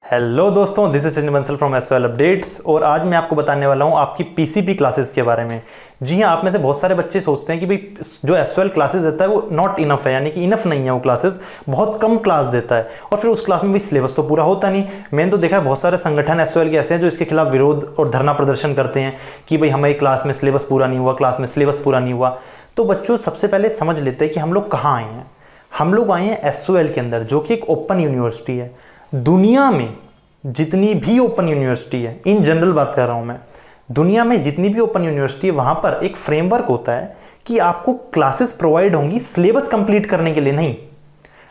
Hello दोस्तों, this is Sachin Bansal from SYL updates. और आज मैं आपको बताने वाला हूँ आपकी पीसीपी क्लासेस के बारे में। जी हाँ, आप में से बहुत सारे बच्चे सोचते हैं कि भाई जो एसवाइएल क्लासेस देता है वो नॉट इनफ है, यानी कि इनफ नहीं है, वो क्लासेस बहुत कम क्लास देता है और फिर उस क्लास में भी सिलेबस तो पूरा होता नहीं। मैंने तो देखा है बहुत सारे संगठन एसवाइएल के ऐसे हैं जो इसके खिलाफ विरोध और धरना प्रदर्शन करते हैं कि भाई हमारी क्लास में सिलेबस पूरा नहीं हुआ, क्लास में सिलेबस पूरा नहीं हुआ। तो बच्चों, सबसे पहले समझ लेते हैं कि हम लोग कहाँ आए हैं। हम लोग आए हैं एसवाइएल के अंदर, जो कि एक ओपन यूनिवर्सिटी है। दुनिया में जितनी भी ओपन यूनिवर्सिटी है, इन जनरल बात कर रहा हूं मैं, दुनिया में जितनी भी ओपन यूनिवर्सिटी है वहां पर एक फ्रेमवर्क होता है कि आपको क्लासेस प्रोवाइड होंगी सिलेबस कंप्लीट करने के लिए नहीं,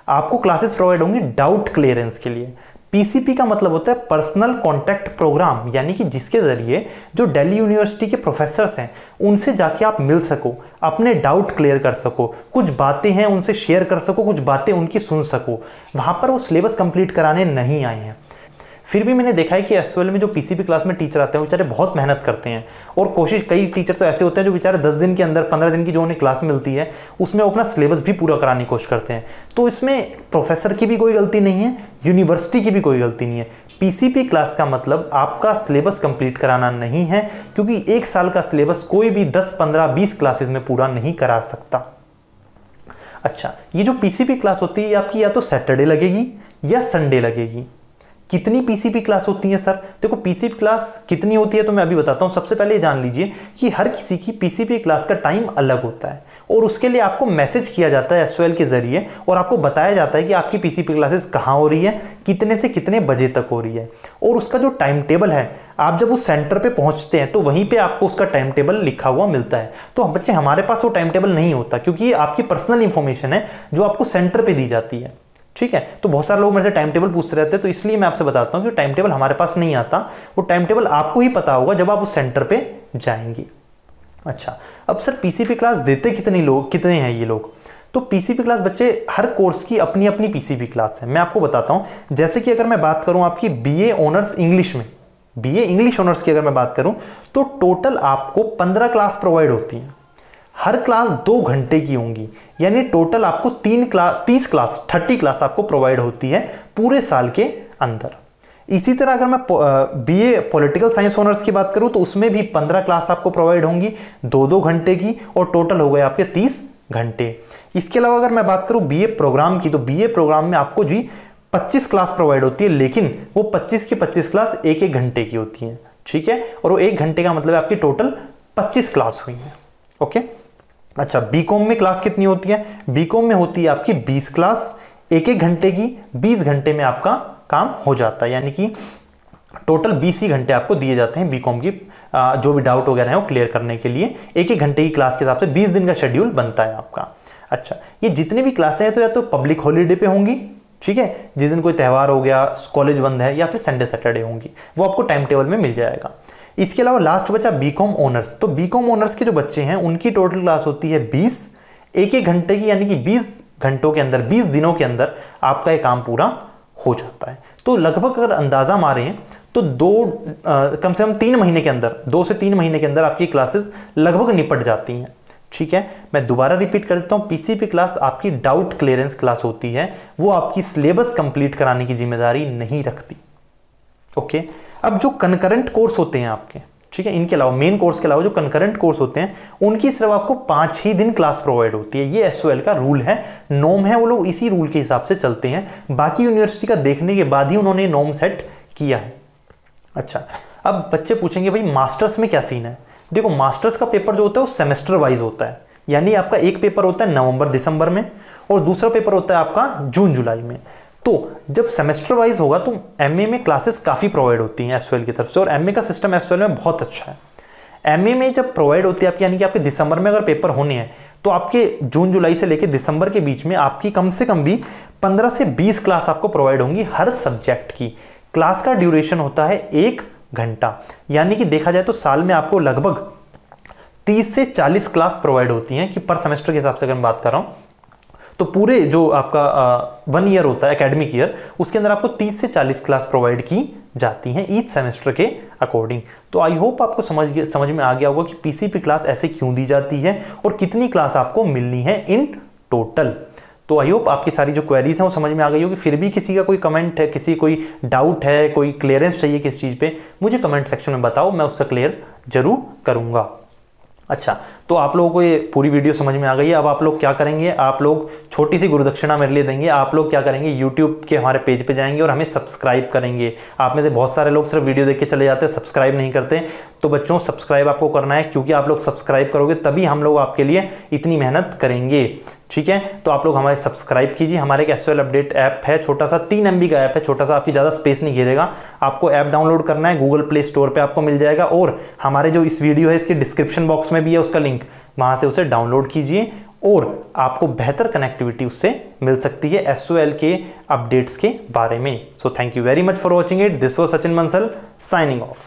आपको क्लासेस प्रोवाइड होंगी डाउट क्लियरेंस के लिए। पीसीपी का मतलब होता है पर्सनल कॉन्टैक्ट प्रोग्राम, यानी कि जिसके जरिए जो दिल्ली यूनिवर्सिटी के प्रोफेसर्स हैं उनसे जाके आप मिल सको, अपने डाउट क्लियर कर सको, कुछ बातें हैं उनसे शेयर कर सको, कुछ बातें उनकी सुन सको। वहां पर वो सिलेबस कंप्लीट कराने नहीं आए हैं। फिर भी मैंने देखा है कि एसवाइएल में जो पीसीपी क्लास में टीचर आते हैं वो बेचारे बहुत मेहनत करते हैं और कोशिश, कई टीचर तो ऐसे होते हैं जो बेचारे 10 दिन के अंदर, 15 दिन की जो उन्हें क्लास मिलती है उसमें वो अपना सिलेबस भी पूरा कराने की कोशिश करते हैं। तो इसमें प्रोफेसर की भी कोई गलती नहीं है, यूनिवर्सिटी की भी कोई गलती नहीं है। पीसीपी क्लास का मतलब आपका सिलेबस कंप्लीट कराना नहीं है, क्योंकि एक साल का सिलेबस कोई भी 10, 15, 20 क्लासेज में पूरा नहीं करा सकता। अच्छा, ये जो पीसीपी क्लास होती है आपकी या तो सैटरडे लगेगी या संडे लगेगी। कितनी पीसीपी क्लास होती है सर? देखो, पीसीपी क्लास कितनी होती है तो मैं अभी बताता हूं। सबसे पहले जान लीजिए कि हर किसी की पीसीपी क्लास का टाइम अलग होता है और उसके लिए आपको मैसेज किया जाता है एसवाइएल के जरिए और आपको बताया जाता है कि आपकी पीसीपी क्लासेस कहाँ हो रही है, कितने से कितने बजे तक हो रही है। और उसका जो टाइम टेबल है, आप जब उस सेंटर पे पहुंचते हैं तो वहीं पे आपको उसका टाइम टेबल लिखा हुआ मिलता है। तो बच्चे, हमारे पास वो टाइम टेबल नहीं होता, क्योंकि ये आपकी पर्सनल इंफॉर्मेशन है जो आपको सेंटर पे दी जाती है। ठीक है, तो बहुत सारे लोग मेरे से टाइम टेबल पूछते रहते हैं, तो इसलिए मैं आपसे बताता हूं कि टाइम टेबल हमारे पास नहीं आता। वो टाइम टेबल आपको ही पता होगा जब आप उस सेंटर पे जाएंगे। अच्छा, अब सर पीसीपी क्लास देते कितने हैं ये लोग? तो पीसीपी क्लास बच्चे, हर कोर्स की अपनी अपनी पीसीपी क्लास है। मैं आपको बताता हूं, जैसे कि अगर मैं बात करूं आपकी बीए ऑनर्स इंग्लिश में, बीए इंग्लिश ऑनर्स की अगर मैं बात करूं तो टोटल आपको 15 क्लास प्रोवाइड होती है। हर क्लास 2 घंटे की होंगी, यानी टोटल आपको 30 क्लास आपको प्रोवाइड होती है पूरे साल के अंदर। इसी तरह अगर मैं बीए पॉलिटिकल साइंस ऑनर्स की बात करूं तो उसमें भी 15 क्लास आपको प्रोवाइड होंगी 2-2 घंटे की, और टोटल हो गए आपके 30 घंटे। इसके अलावा अगर मैं बात करूं बीए प्रोग्राम की, तो बीए प्रोग्राम में आपको जी 25 क्लास प्रोवाइड होती है, लेकिन वो 25 की 25 क्लास 1-1 घंटे की होती है। ठीक है, और वो 1 घंटे का मतलब आपकी टोटल 25 क्लास हुई है। ओके। अच्छा, बीकॉम में क्लास कितनी होती है? बीकॉम में होती है आपकी 20 क्लास 1-1 घंटे की। 20 घंटे में आपका काम हो जाता है, यानी कि टोटल 20 ही घंटे आपको दिए जाते हैं बीकॉम की जो भी डाउट वगैरह है वो क्लियर करने के लिए। 1-1 घंटे की क्लास के हिसाब से 20 दिन का शेड्यूल बनता है आपका। अच्छा, ये जितनी भी क्लासें हैं तो या तो पब्लिक हॉलीडे पे होंगी, ठीक है, जिस दिन कोई त्यौहार हो गया, कॉलेज बंद है, या फिर संडे सैटरडे होंगी, वो आपको टाइम टेबल में मिल जाएगा। इसके अलावा लास्ट बचा बीकॉम ऑनर्स। तो बीकॉम ऑनर्स के जो बच्चे हैं उनकी टोटल क्लास होती है 20, 1-1 घंटे की, यानी कि 20 घंटों के अंदर, 20 दिनों के अंदर आपका ये काम पूरा हो जाता है। तो लगभग अगर अंदाजा मारें तो कम से कम 3 महीने के अंदर, 2 से 3 महीने के अंदर आपकी क्लासेस लगभग निपट जाती हैं। ठीक है, मैं दोबारा रिपीट कर देता हूं, पीसीपी क्लास आपकी डाउट क्लियरेंस क्लास होती है, वो आपकी सिलेबस कंप्लीट कराने की जिम्मेदारी नहीं रखती। ओके। अब जो कनकरेंट कोर्स होते हैं आपके, ठीक है, इनके अलावा, मेन कोर्स के अलावा जो कनकरेंट कोर्स होते हैं उनकी सिर्फ आपको 5 ही दिन क्लास प्रोवाइड होती है। ये एसवाइएल का रूल है, नॉर्म है, वो लोग इसी रूल के हिसाब से चलते हैं। बाकी यूनिवर्सिटी का देखने के बाद ही उन्होंने नॉर्म सेट किया है। अच्छा, अब बच्चे पूछेंगे भाई मास्टर्स में क्या सीन है? देखो, मास्टर्स का पेपर जो होता है वो सेमेस्टर वाइज होता है, यानी आपका एक पेपर होता है नवंबर दिसंबर में और दूसरा पेपर होता है आपका जून जुलाई में। तो जब सेमेस्टर वाइज होगा तो एमए में क्लासेस काफ़ी प्रोवाइड होती हैं एसवाइएल की तरफ से, और एमए का सिस्टम एसवाइएल में बहुत अच्छा है। एमए में जब प्रोवाइड होती है आपकी, यानी कि आपके दिसंबर में अगर पेपर होने हैं तो आपके जून जुलाई से लेकर दिसंबर के बीच में आपकी कम से कम भी 15 से 20 क्लास आपको प्रोवाइड होंगी हर सब्जेक्ट की। क्लास का ड्यूरेशन होता है 1 घंटा, यानी कि देखा जाए तो साल में आपको लगभग 30 से 40 क्लास प्रोवाइड होती हैं, कि पर सेमेस्टर के हिसाब से अगर मैं बात कर रहा हूँ तो पूरे जो आपका 1 ईयर होता है एकेडमिक ईयर, उसके अंदर आपको 30 से 40 क्लास प्रोवाइड की जाती हैं ईच सेमेस्टर के अकॉर्डिंग। तो आई होप आपको समझ में आ गया होगा कि पीसीपी क्लास ऐसे क्यों दी जाती है और कितनी क्लास आपको मिलनी है इन टोटल। तो आई होप आपकी सारी जो क्वेरीज हैं वो समझ में आ गई होगी। फिर भी किसी का कोई कमेंट है, किसी कोई डाउट है, कोई क्लियरेंस चाहिए किस चीज़ पे, मुझे कमेंट सेक्शन में बताओ, मैं उसका क्लियर जरूर करूँगा। अच्छा, तो आप लोगों को ये पूरी वीडियो समझ में आ गई है। अब आप लोग क्या करेंगे, आप लोग छोटी सी गुरुदक्षिणा मेरे लिए देंगे। आप लोग क्या करेंगे, यूट्यूब के हमारे पेज पे जाएंगे और हमें सब्सक्राइब करेंगे। आप में से बहुत सारे लोग सिर्फ वीडियो देख के चले जाते हैं, सब्सक्राइब नहीं करते। तो बच्चों सब्सक्राइब आपको करना है, क्योंकि आप लोग सब्सक्राइब करोगे तभी हम लोग आपके लिए इतनी मेहनत करेंगे। ठीक है, तो आप लोग हमारे सब्सक्राइब कीजिए। हमारे एक SOL अपडेट ऐप है, छोटा सा 3 MB का ऐप है, छोटा सा, आपकी ज़्यादा स्पेस नहीं घेरेगा। आपको ऐप डाउनलोड करना है, गूगल प्ले स्टोर पे आपको मिल जाएगा, और हमारे जो इस वीडियो है इसके डिस्क्रिप्शन बॉक्स में भी है उसका लिंक, वहाँ से उसे डाउनलोड कीजिए और आपको बेहतर कनेक्टिविटी उससे मिल सकती है SOL के अपडेट्स के बारे में। So thank you very much for watching it. This was Sachin Bansal signing off.